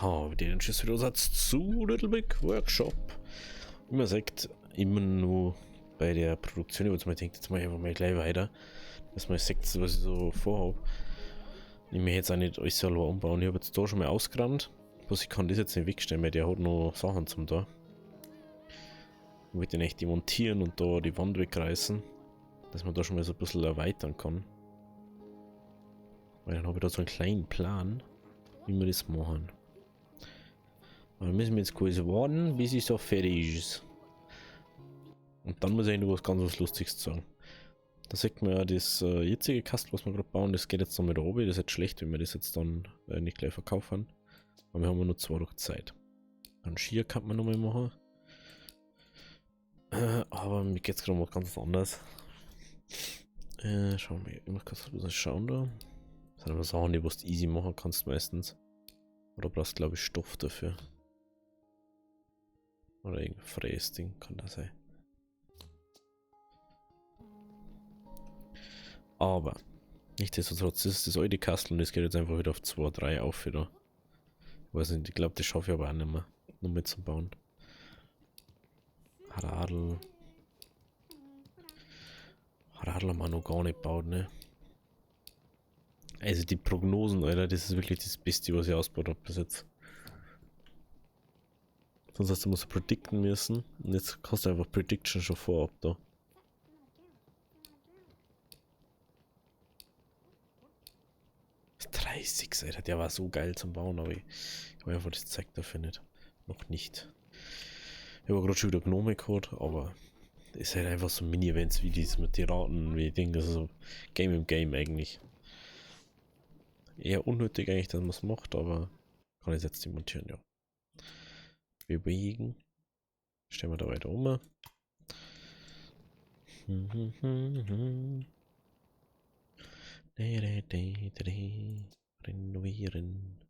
haben wir den Schuss wieder Satz zu Little Big Workshop. Wie man sagt, immer nur bei der Produktion, wo man denkt, jetzt mache ich einfach mal gleich weiter, dass man sagt, was ich so vorhabe. Ich möchte jetzt auch nicht alles selber umbauen. Ich habe jetzt da schon mal ausgerammt. Bloß ich kann das jetzt nicht wegstellen, weil der hat noch Sachen zum da. Ich möchte den echt demontieren und da die Wand wegreißen, dass man da schon mal so ein bisschen erweitern kann. Weil dann habe ich da so einen kleinen Plan, wie wir das machen. Aber dann müssen wir jetzt kurz warten, bis es so fertig ist. Und dann muss ich noch was ganz Lustiges sagen. Da sieht man ja das jetzige Kastel, was wir gerade bauen, das geht jetzt noch mit oben. Das ist jetzt schlecht, wenn wir das jetzt dann nicht gleich verkaufen. Aber wir haben nur 2 Tage Zeit. Einen Skier kann man nochmal machen. Aber mir geht es gerade mal ganz anders. Schauen wir, ich muss kurz schauen da. Das sind aber Sachen, die du easy machen kannst meistens. Oder brauchst glaube ich Stoff dafür. Oder irgendein freies Ding kann das sein. Aber nichtsdestotrotz ist das alte Kastel und es geht jetzt einfach wieder auf 2, 3 auf wieder. Ich weiß nicht, ich glaube das schaffe ich aber auch nicht mehr. Nur mit zum Bauen. Radl. Radl haben wir noch gar nicht gebaut, ne? Also die Prognosen, Alter, das ist wirklich das Beste, was ich ausgebaut habe bis jetzt. Sonst hast du mal so predikten müssen. Und jetzt kannst du einfach Prediction schon vorab da. Das 30, Alter, der war so geil zum Bauen, aber ich habe einfach das zeigt dafür nicht. Noch nicht. Ich habe gerade schon wieder Gnome gehabt, aber das ist halt einfach so Mini-Events wie dies mit den Raten, wie Ding, das ist so Game im Game eigentlich. Eher unnötig eigentlich, dass man es macht, aber kann ich jetzt demontieren, ja. Wir bewegen. Stellen wir da weiter um. Renovieren.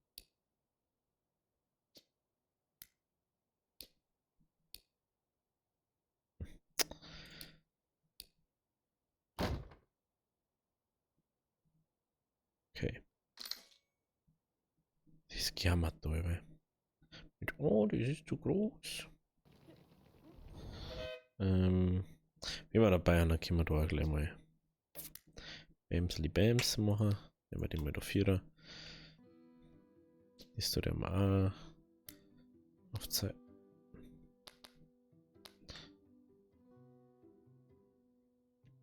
Okay. Das jammert da über. Oh, das ist zu groß. Wie wir dabei haben, dann können wir da gleich mal Bamsli Bams machen. Nehmen wir den mit der 4er. Ist da der mal auf Zeit.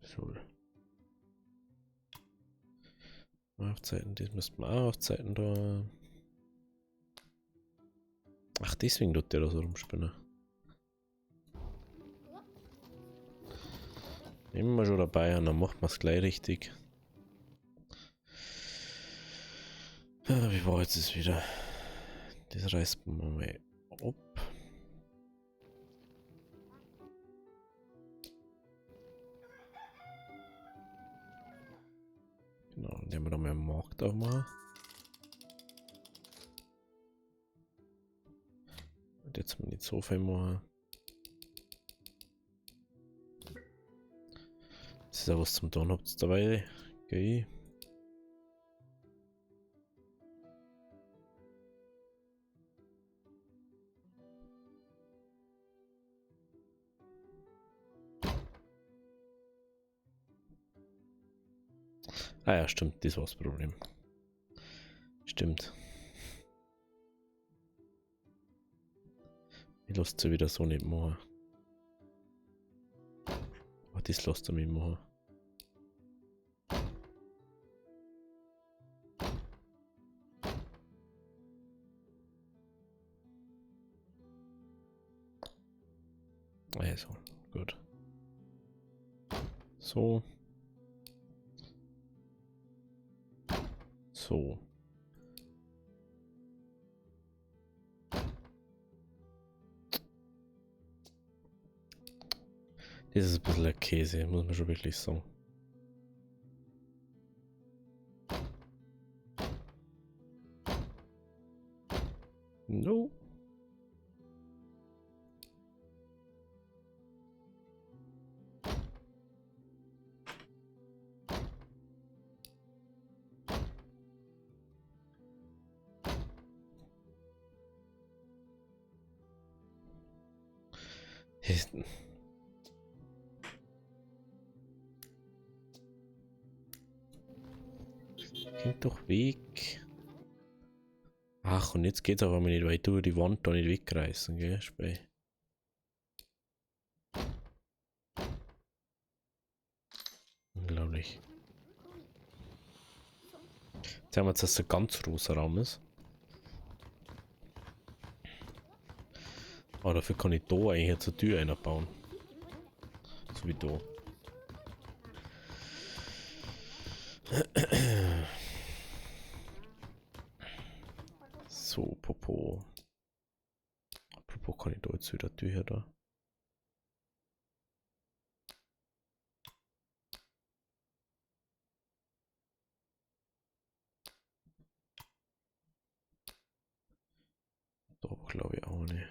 So. Aufzeiten, das müssten wir auch aufzeiten da. Ach, deswegen tut der da so rumspinnen. Nehmen wir schon dabei und dann machen wir es gleich richtig. Wie war jetzt es wieder? Das reißt man mal ab. Genau, dann nehmen wir da mal einen Markt auch mal. Und jetzt mal nicht so viel machen. Das ist ja was zum Tun habt ihr dabei. Okay. Ah ja, stimmt, das war das Problem. Stimmt. Ich lasse sie wieder so nicht machen. Aber das lasst ihr mich machen. Also, gut. So. So. Das ist ein bisschen ein Käse, muss man schon wirklich sagen. No. Klingt doch weg. Ach, und jetzt geht's aber mal nicht weiter über die Wand da nicht wegreißen, gell? Spei. Unglaublich. Jetzt haben wir jetzt, dass der ganz rosa Raum ist. Aber dafür kann ich da eigentlich jetzt eine Tür einbauen. So wie da. So, Popo. Apropos, kann ich da jetzt wieder Tür her da? Da glaube ich auch nicht.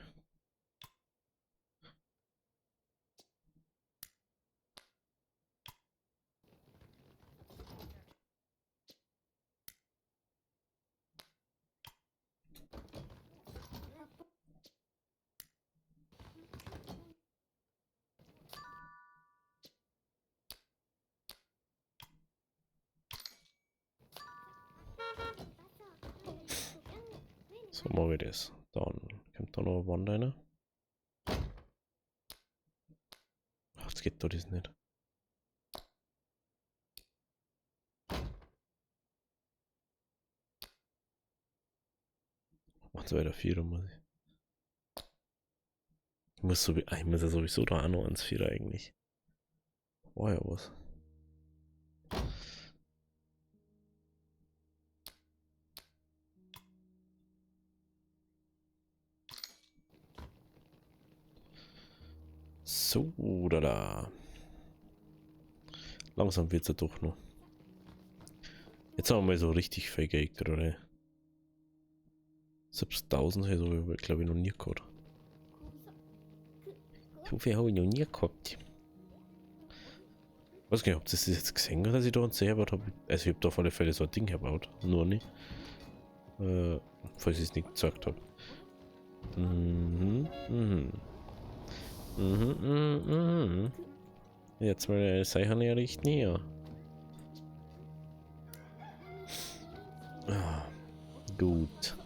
So mache ich das. Dann kommt da noch eine Wand rein. Ach, jetzt geht da das nicht. Macht es weiter 4 muss ich. Ich muss ja sowieso da auch noch ans 4 eigentlich. War ja was. So, da. Langsam wird es ja doch noch. Jetzt haben wir mal so richtig viel Geld gerade. Selbst 1000 habe ich, glaube ich, noch nie gehabt. So viel habe ich noch nie gehabt. Ich weiß gar nicht, ob das jetzt gesehen hat, dass ich da einen See gebaut habe. Also ich habe da auf alle Fälle so ein Ding gebaut. Nur nicht. Falls ich es nicht gesagt habe. Jetzt mal Sachen errichten hier. Ah, gut.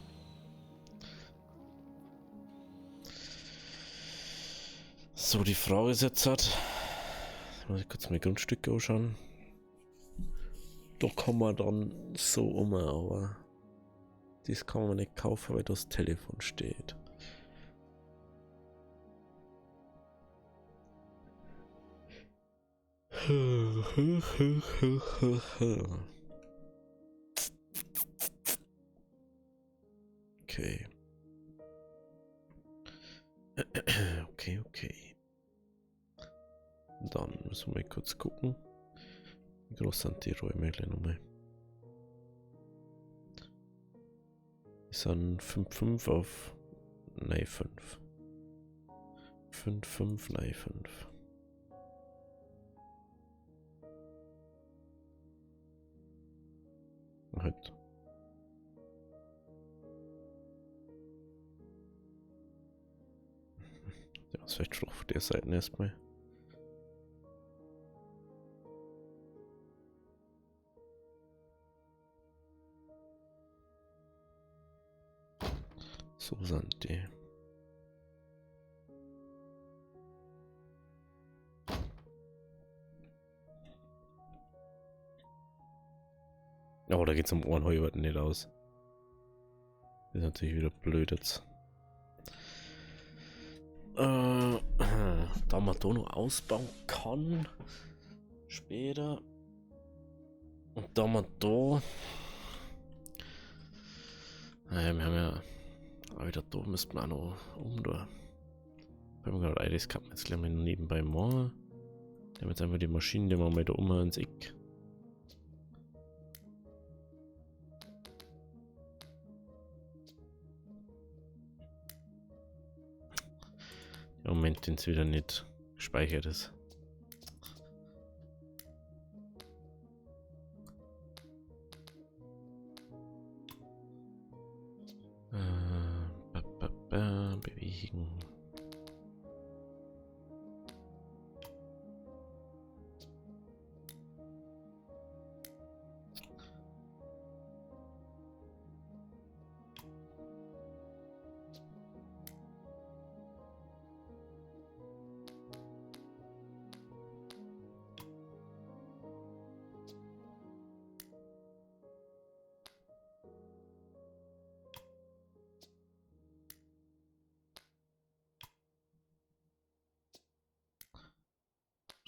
So, die Frage ist jetzt hat. Muss ich kurz meine Grundstücke anschauen. Da kann man dann so aber das kann man nicht kaufen, weil das Telefon steht. Okay. Okay. Dann müssen wir mal kurz gucken. Wie groß sind die Räume gleich nochmal? Die sind 5,5 auf. Nein, 5. 5,5, nein, 5. Halt. Ja, das ist vielleicht schon auf der Seite erstmal. So sind die. Oh, da geht's um Ohrenheuwerten nicht aus. Das ist natürlich wieder blöd jetzt. Da man da noch ausbauen kann. Später. Und da man da. Naja, wir haben ja. Aber wieder da müssten wir auch noch da. Wenn wir gerade das kann man jetzt gleich mal nebenbei machen. Wir haben jetzt einfach die Maschinen, die wir mal da ins Eck. Im Moment sind es wieder nicht gespeichert ist. Bewegen.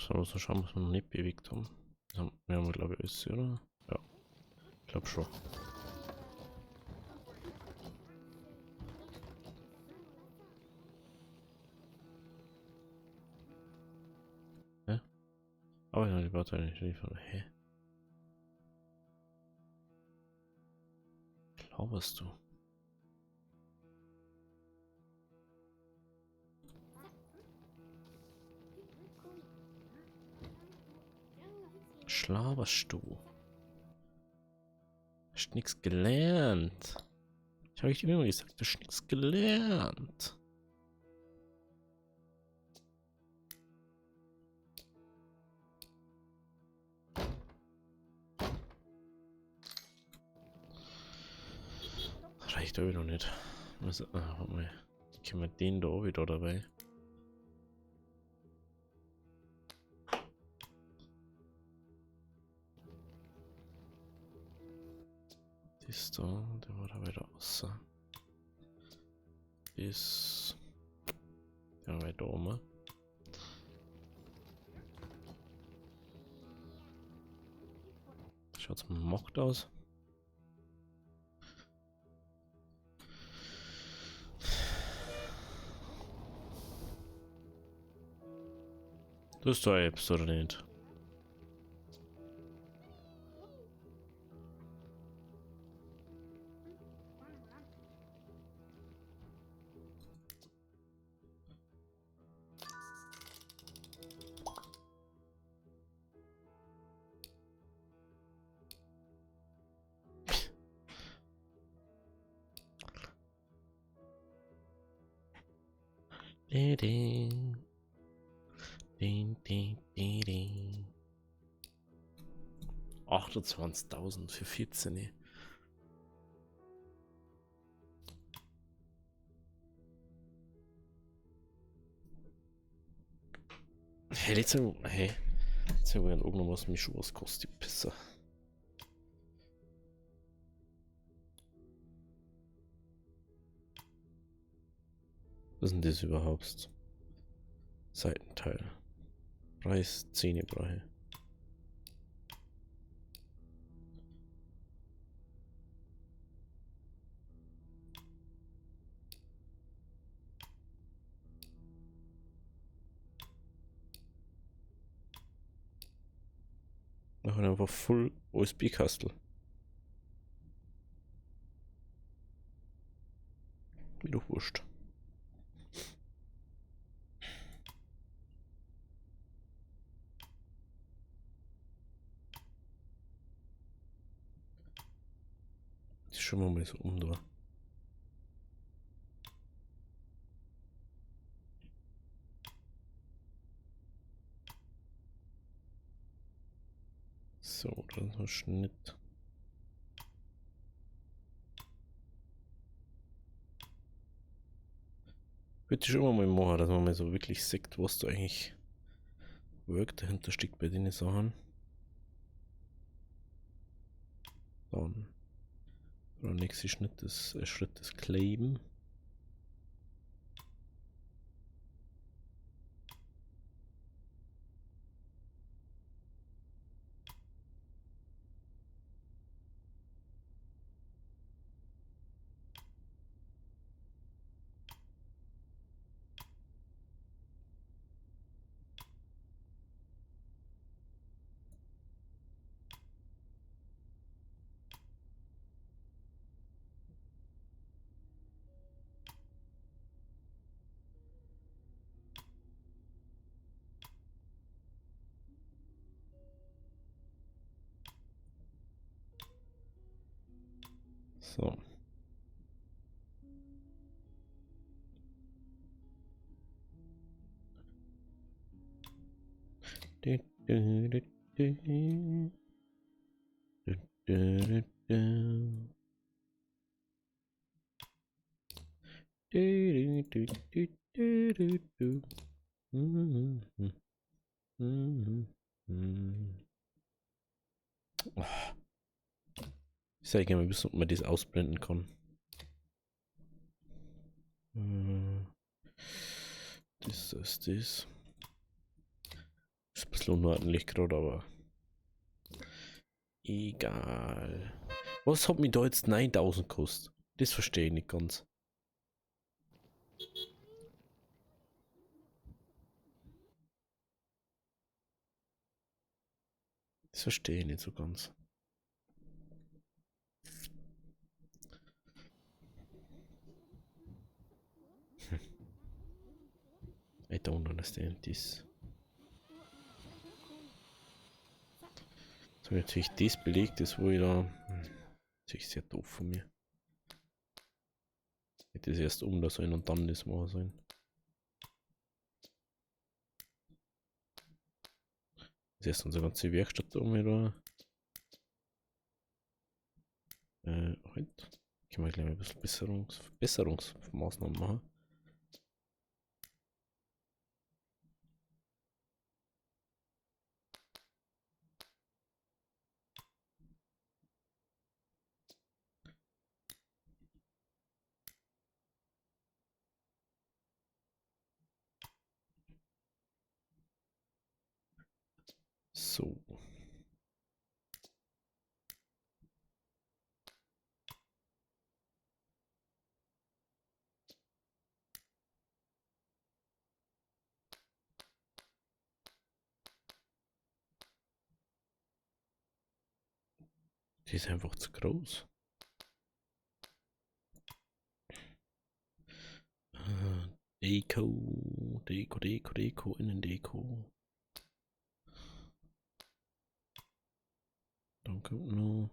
So, muss man schauen, was wir noch nicht bewegt haben. Wir haben, glaube ich, alles, oder? Ja, ich glaube schon. Hä? Aber ja, die Bauteile nicht liefern. Hä? Glauberst du? Schlaberst du? Hast nix gelernt. Ich habe dir immer gesagt, du hast nix gelernt. Reicht aber noch nicht. Also, warte mal. Können wir den da auch wieder dabei? Das da, der war da wieder außer. Ist. Der war da oben. Schaut's mockt aus. Du hast da Apps oder nicht? Ding. Ding, ding, ding, ding. 28.000 für 14. Hey, jetzt haben wir irgendwo was mich was kostet, die Pisse. Was ist denn das überhaupt? Seitenteil. Preis 10 Brei. Machen einfach Full USB-Kastel. Mir doch wurscht. Das ist schon mal so da. So, dann so Schnitt. Würde ich schon mal machen, dass man mal so wirklich sieht, was da eigentlich Work dahinter steckt bei den Sachen. Dann der nächste Schritt ist Kleben. So. Ich sage gerne mal wissen, ob man das ausblenden kann. Das ist das. Ist ein bisschen unordentlich gerade, aber egal. Was hat mich da jetzt 9000 gekostet? Das verstehe ich nicht ganz. Das verstehe ich nicht so ganz. I don't understand this. So, natürlich das belegt ist, wo ich da. Natürlich sehr doof von mir. Hätte es erst um da sein und dann das machen sollen. Das ist erst unsere ganze Werkstatt um da. Halt. Können wir gleich mal ein bisschen Verbesserungsmaßnahmen machen. So. Die ist einfach zu groß. Deko, Innendeko. Dann kommt noch.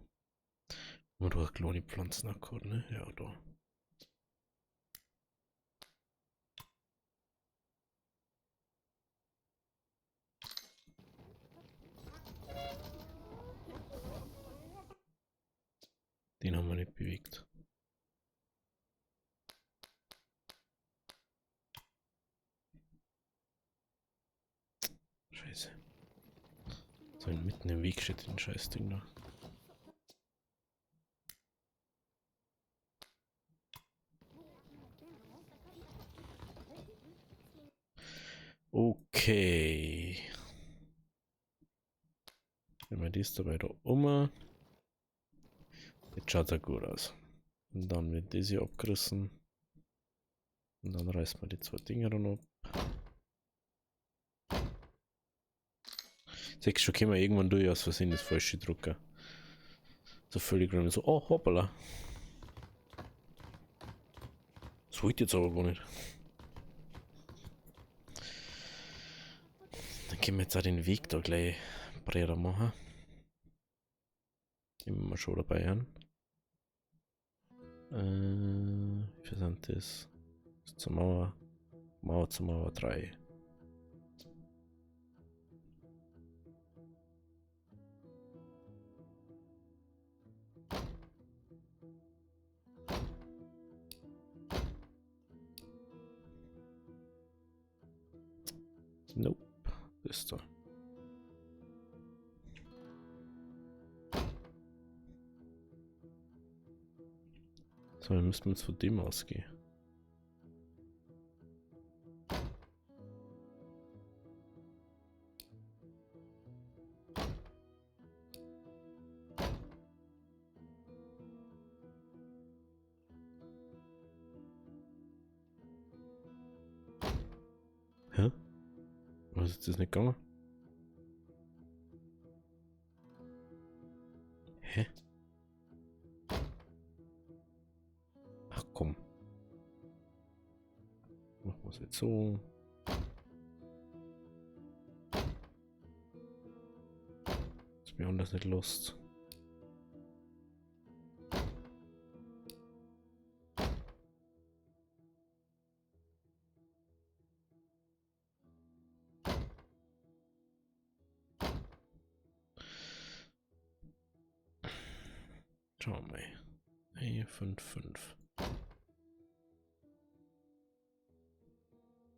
Oh, du hast kleine Pflanzen angehört, ne? Ja, da. Den haben wir nicht bewegt. Scheiße. So mitten im Weg steht den Scheißding da. Okay. Wenn wir das dabei da um. Jetzt schaut er gut aus. Und dann wird das hier abgerissen. Und dann reißen wir die zwei Dinger dann ab. Sechs schon können wir irgendwann durch aus Versehen das falsche Drucker. So völlig random. So, oh, hoppala. Das wollte ich jetzt aber gar nicht. Dann können wir jetzt auch den Weg da gleich breiter machen. Nehmen wir schon dabei an. Wie viel sind das? Das zur Mauer. Mauer zur Mauer 3. Nope. Das ist da. So, dann müssten wir jetzt von dem ausgehen. Hä? Was ist das nicht gegangen? Hä? Ach komm. Machen wir es jetzt so. Ist mir anders nicht Lust. Schauen wir mal. Hey, 5, 5.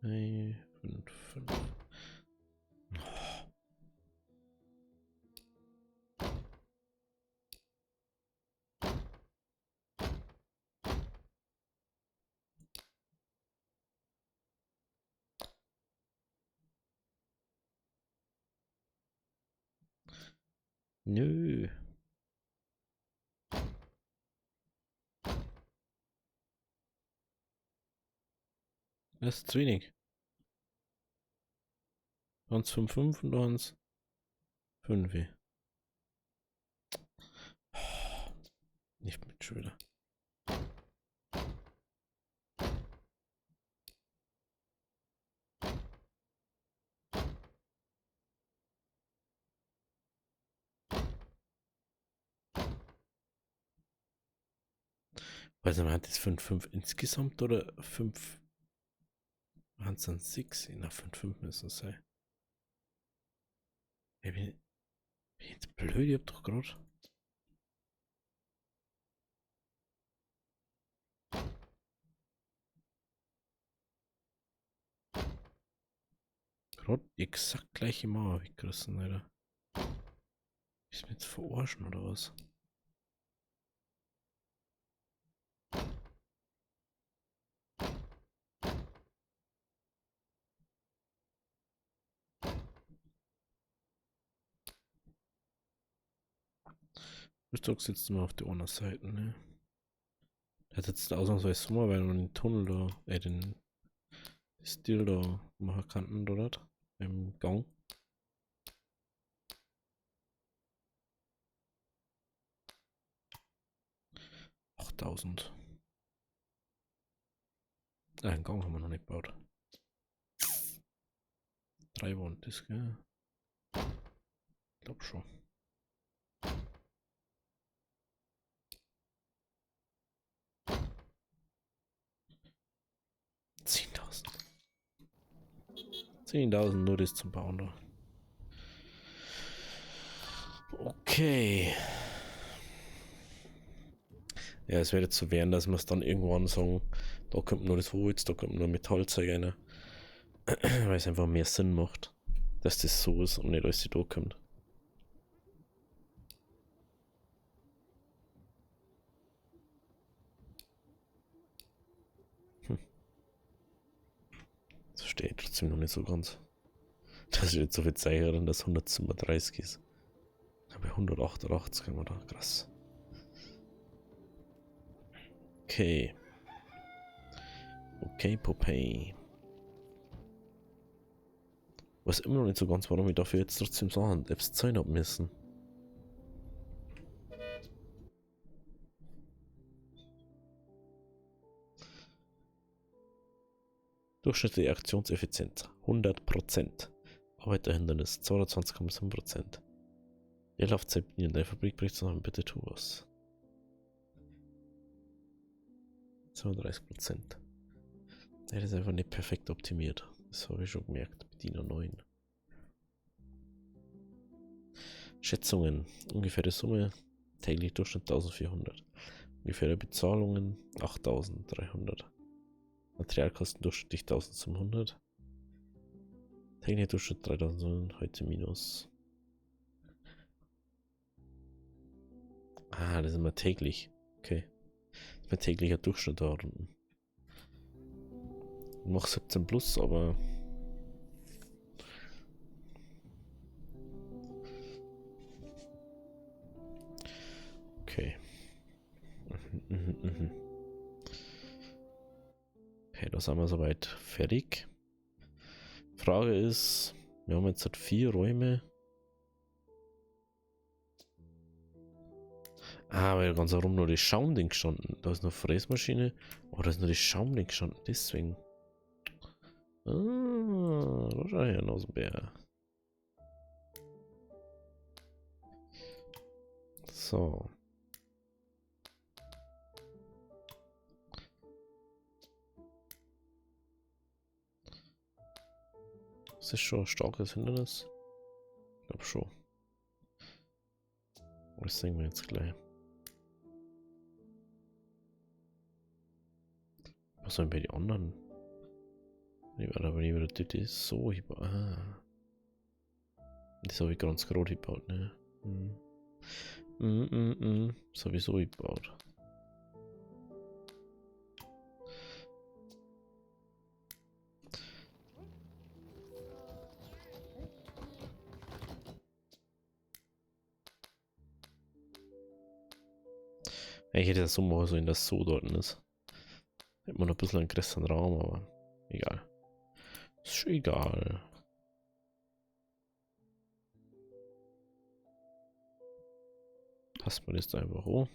Hey, 5, 5. Nö. Das ist zu wenig. 1,55 und 1,5. Nicht mit Schüler. Weiß nicht, hat das 5,5 insgesamt oder 5? Waren es dann 6? Na, 5,5 müssen es sein. Ich bin jetzt blöd, ich hab doch gerade. Gerade exakt gleiche Mauer weggerissen, Alter. Ist mir jetzt verarschen oder was? Du drückst jetzt mal auf die anderen Seite, ne? Der hat jetzt ausnahmsweise Sommer, weil man den Tunnel da, den Stil da machen kann, dort im Gang. Achttausend. Einen Gang haben wir noch nicht gebaut. 3 waren das, gell? Ich glaub schon. Zehntausend. 10.000 nur das zum Bauen da. Okay. Ja, es wird jetzt so werden, dass wir es dann irgendwann sagen, da kommt nur das Holz, da kommt nur Metallzeug rein. Weil es einfach mehr Sinn macht, dass das so ist und nicht alles da kommt. Das verstehe ich trotzdem noch nicht so ganz. Dass ich jetzt so viel Zeichen dann das 137 ist. Aber 188 kann man da, krass. Okay. Okay, Popeye. Weiß immer noch nicht so ganz, warum ich dafür jetzt trotzdem Sachen Apps zahlen hab müssen. Durchschnittliche Aktionseffizienz 100%. Arbeiterhindernis 22,5%. Die Laufzeit in der Fabrik bricht zusammen, bitte tu was. 32%. Ja, das ist einfach nicht perfekt optimiert. Das habe ich schon gemerkt. Bediener 9. Schätzungen. Ungefähre Summe. Täglich Durchschnitt 1400. Ungefähre Bezahlungen 8300. Materialkosten durchschnittlich 1700. Täglich Durchschnitt 3000. Heute minus. Ah, das ist immer täglich. Okay. Das ist mein täglicher Durchschnitt da unten. Noch 17 plus, aber. Okay. Okay, da sind wir soweit fertig. Frage ist, wir haben jetzt halt 4 Räume. Ah, weil ganz herum nur das Schaumding gestanden. Da ist noch Fräsmaschine. Oh, da ist nur das Schaumding gestanden. Deswegen. Ah, da schau ich aus dem Bär. So. Das ist schon ein starkes Hindernis. Ich glaube schon. Das sehen wir jetzt gleich. Was sollen bei den anderen? Ich werde aber nicht wieder das so gebaut. Ah. Das habe ich ganz gerade gebaut, ne? Sowieso gebaut. ich hätte das so machen sollen, dass es so dort ist. Hätte man noch ein bisschen einen größeren Raum, aber egal. Ist egal. Passt man jetzt einfach hoch.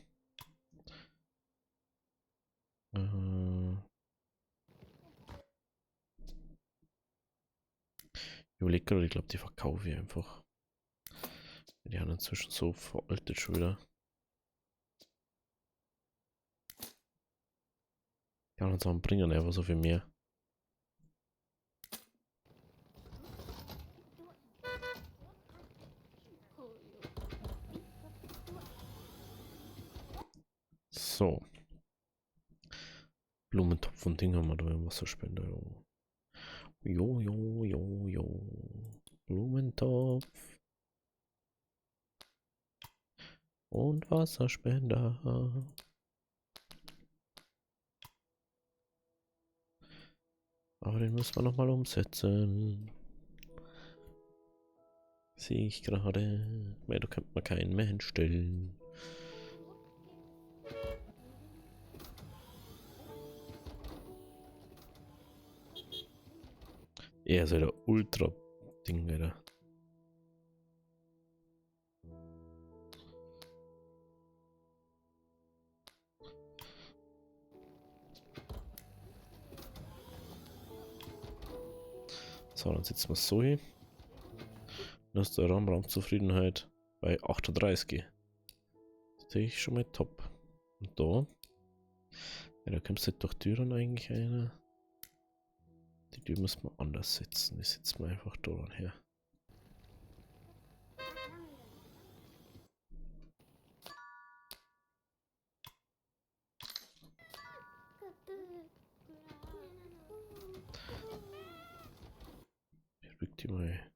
Ich überlege gerade, ich glaube, die verkaufe ich einfach. Die haben inzwischen so veraltet schon wieder. Die haben uns auch bringen einfach so viel mehr. So. Blumentopf und Ding haben wir da im Wasserspender. Jo, jo, jo, jo. Blumentopf. Und Wasserspender. Aber den müssen wir nochmal umsetzen. Sehe ich gerade. Weil da könnte man keinen mehr hinstellen. Er ist ja der Ultra-Ding, Alter. So, dann setzen wir es so hin. Dann ist der Raumzufriedenheit bei 38. Das sehe ich schon mal top. Und da? Ja, da kommst du durch Türen eigentlich eine. Die Tür müssen wir anders setzen. Die setzen wir einfach da her. Rückt die mal.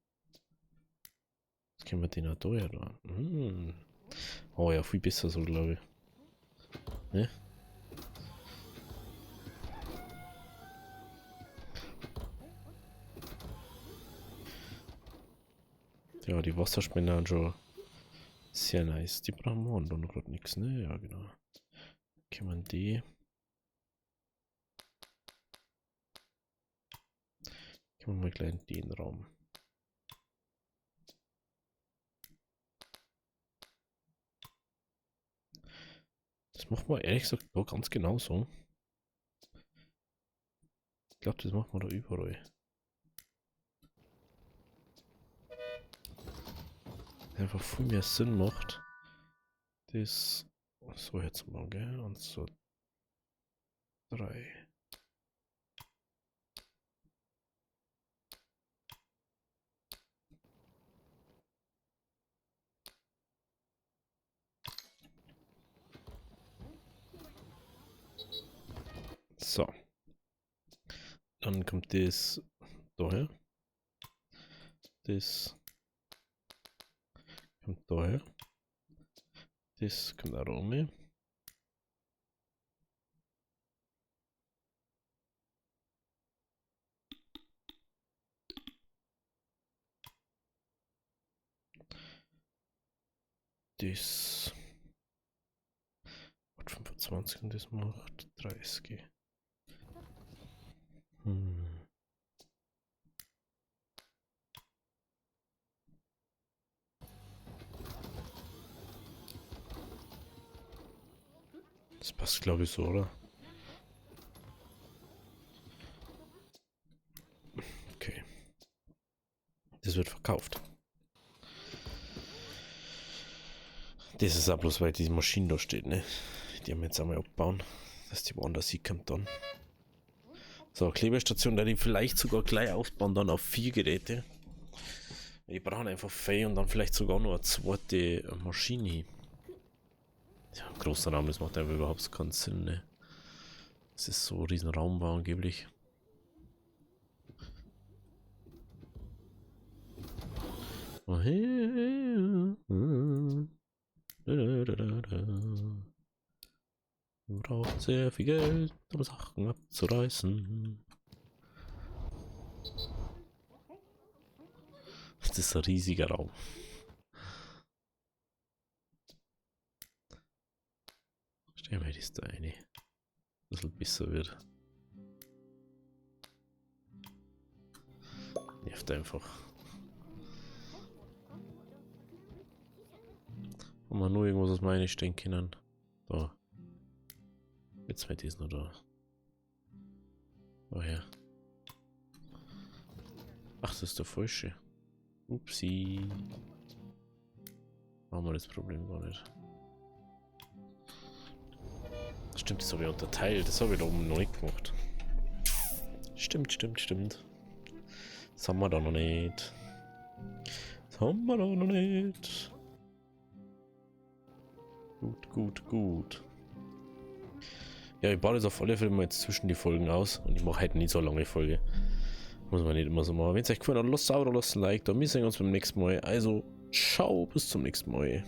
Jetzt können wir den auch da ja da. Oh ja, viel besser so, glaube ich. Ne? Ja, die Wasserspender sind schon sehr nice. Die brauchen wir und noch gerade nichts, ne? Ja, genau. Können wir die. Können wir mal gleich in den Raum. Das machen wir ehrlich gesagt da ganz genau so. Ich glaube, das machen wir da überall. Einfach viel mehr Sinn macht. Das so jetzt mal, gell? Und so 3. So. Dann kommt das daher. Das kommt daher. Das kommt auch rum. Das macht 25 und das macht 30. Das passt, glaube ich, so, oder? Okay. Das wird verkauft. Das ist auch bloß, weil die Maschine da steht, ne? Die haben wir jetzt einmal abbauen, dass die woanders hinkommt dann. So, Klebestation, die vielleicht sogar gleich aufbauen, dann auf 4 Geräte. Die brauchen einfach Fei und dann vielleicht sogar noch eine zweite Maschine. Ja, ein großer Raum, das macht einfach überhaupt keinen Sinn, ne? Das ist so ein riesen Raum war angeblich. Man braucht sehr viel Geld, um Sachen abzureißen. Das ist ein riesiger Raum. Stell mir das da rein. Dass es besser wird. Nervt einfach. Haben wir nur irgendwas aus meinen stehen können. Da. Jetzt wird es noch da. Oh ja. Ach, das ist der falsche. Upsi. Haben wir das Problem gar nicht. Stimmt, das habe ich unterteilt. Das habe ich da oben noch nicht gemacht. Stimmt. Das haben wir da noch nicht. Gut. Ja, ich baue das auf alle Fälle mal jetzt zwischen die Folgen aus. Und ich mache halt nicht so lange Folge. Muss man nicht immer so machen. Wenn es euch gefallen hat, lasst ein Abo, lasst ein Like da. Wir sehen uns beim nächsten Mal. Also, ciao, bis zum nächsten Mal.